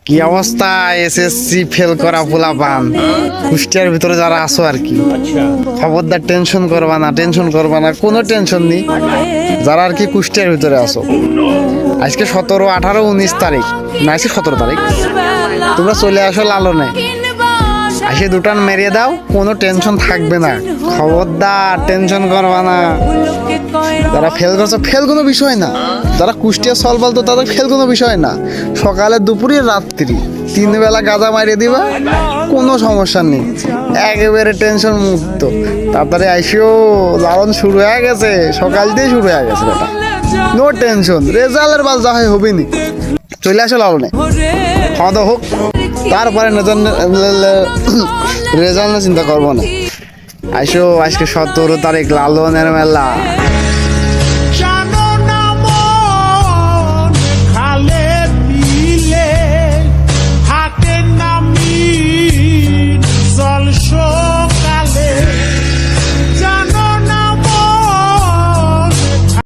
কি অবস্থা SSC fail করা পোলাপান কুষ্টিয়ার ভিতরে যারা আছো আর কি, খবরদার টেনশন করবা না, কোনো টেনশন নেই। যারা আর কি কুষ্টিয়ার ভিতরে আছো, আজকে 17, 18, 19 তারিখ না, আজকে 17 তারিখ, তোমরা চলে আসো লালনে, আসে দুটান মেরিয়ে দাও, কোনো টেনশন থাকবে না। খবরদার টেনশন করবা না। যারা ফেল করছো ফেল কোনো বিষয় না, যারা কুষ্টিয়া সল বলতো তাদের ফেল কোনো বিষয় না। সকালে, দুপুরে, রাত্রি 3 বেলা গাঁজা মারিয়ে দিবা, কোনো সমস্যা নেই, একেবারে টেনশন মুক্ত। তাড়াতাড়ি আইসিও, লালন শুরু হয়ে গেছে, সকাল দিয়ে শুরু হয়ে গেছে বেটা, নো টেনশন। রেজাল্টের বাস যা হয় হবে নি, চলে আসো লালনে, খাওয়া দাওয়া হোক, তারপরে রেজাল্ট চিন্তা করবো না। আইসো, আজকে 17 তারিখ লালনের মেলা।